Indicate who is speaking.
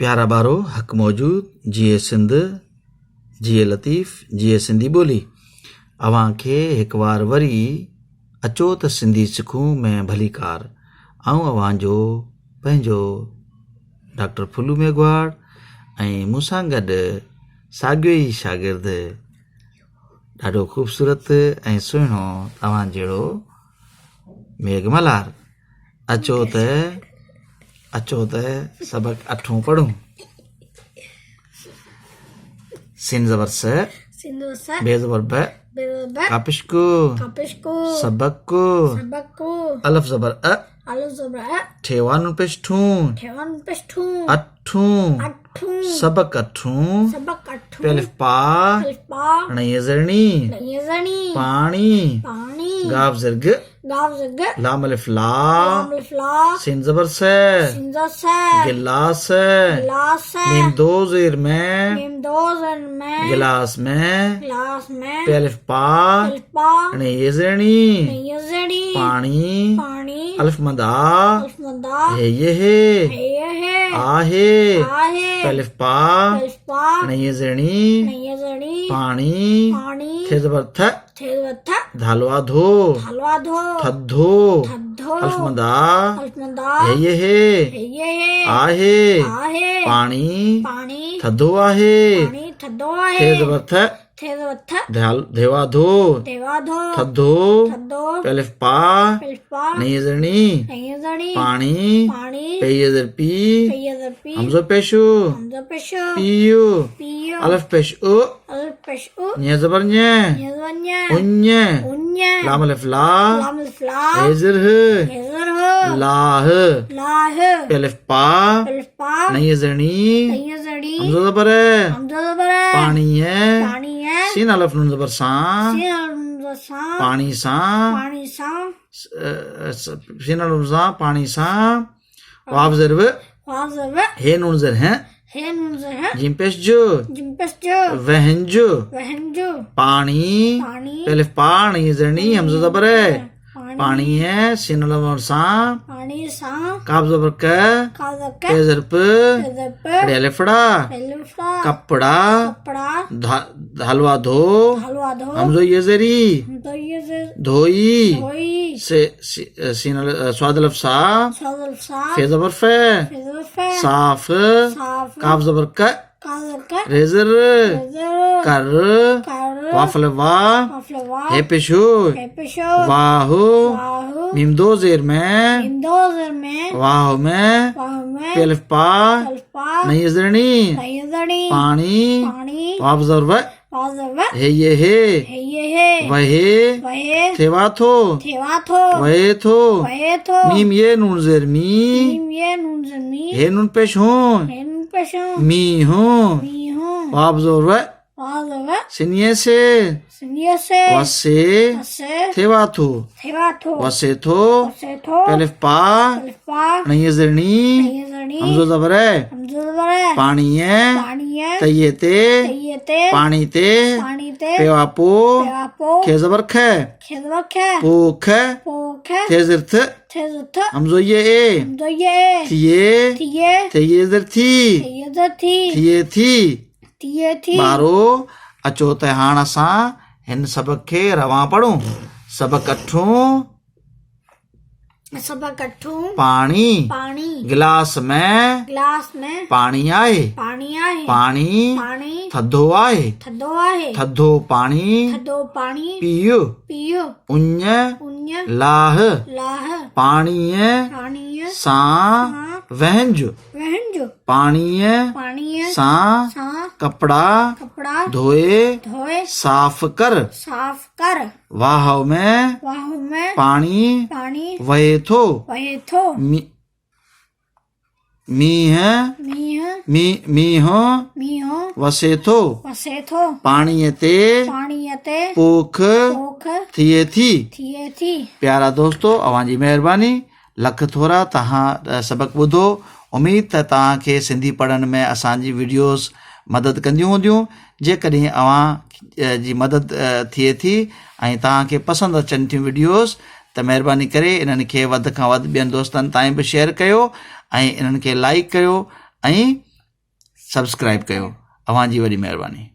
Speaker 1: प्यारा बारो हक मौजूद जिए सिंध जिए लतीफ़ जिए सिंधी ॿोली अवां खे हिकु बार वरी अचो त सिंधी सिखूं मैं भली कार ऐं अवां जो पंहिंजो डॉक्टर फुलू मेघवाड़ ऐं मूंसां गॾु साॻियो ई शागिर्द ॾाढो ख़ूबसूरत ऐं सुहिणो तव्हां जहिड़ो मेघमल्हार अचो त सबक अठों पढ़ूं। सिन जबर से बे जबर ब कापिश को सबक को अलफ जबर अ ठेवान पेश ठूं अठूं सबक अठूं पेलिफ पा नयजरनी पानी गाव जर्ग लाम अलिफ ला सिन जबर से गिलास मीम दो ज़ेर में गिलास में पेलिफ पा नयजरनी पानी अलिफ मदा ये आहे पेलिफ पा नयजरनी पानी थे जबर थ धालवा धो थद्धो अल्फ मदा ये आहे पानी थद्धो आहे थे जबर थ धेवा धो थद्धो पेलिफ पा नयजरनी पानी पेयजर पी हमजो पेशु पियो अलफ पेश ओ न्य जबर न्य उन्य लाम अलिफ ला एजर लाह पेलिफ पा नयजरनी हमजो जबर पानी है सीन अलफ नून जबर सा पानी सा सीन अलफ सा पानी सा वाव जरब हे नून जर है जिम पेश जो वहन जो पानी पेलिफ पा नयजरनी हमजो जबर है पानी है सीन अलफ सा काफ जबर क पेजर प डेलिफड़ा कपड़ा धालवा धो हमजो यजरी धोई से सीन स्वाद अलफ सा फे जबर फे साफ काफ जबर क रेजर कर वाफल वा हे पेशो वाहो मीम दो ज़ेर में वाहो में पेलिफ पा नयजरनी पानी वाफ जबर हे वहे थेवा थो वहे थो मीम ये नून ज़ेर मी हे नून पेश हो मी हो वाफ जबर सिनिये से वसे थेवा थो वसे थो पेलिफ पा नयजरनी हमजो जबर है पानी है तये ते पानी ते पेवा पो खे जबर खे पोख थेजर थ हमजो ये थिये थेजर थी थिये थी बारो अचो त हाण असां हिन सबक खे रवां पढ़ूं। सबक अठों पानी गिलास में पानी आए पानी थद्धो आए थद्धो पानी पियो उन्य लाह पानी सा वहंज पानी सा कपड़ा धोए साफ कर वाह में पानी वहे थो मी हो वसे थो पानी ते पोख थिए थी। प्यारा दोस्तों अवां जी महिरबानी लख थोरा तव्हां सबक ॿुधो। उम्मीद त तव्हांखे सिंधी पढ़ण में असांजी वीडियोस मदद कंदियूं हूंदियूं। जेकॾहिं अवां जी मदद थिए थी ऐं तव्हांखे पसंदि अचनि थियूं वीडियोस त महिरबानी करे इन्हनि खे वधि खां वधि ॿियनि दोस्तनि ताईं बि शेयर कयो ऐं इन्हनि खे लाइक कयो ऐं सब्सक्राइब कयो। अव्हां जी वॾी महिरबानी।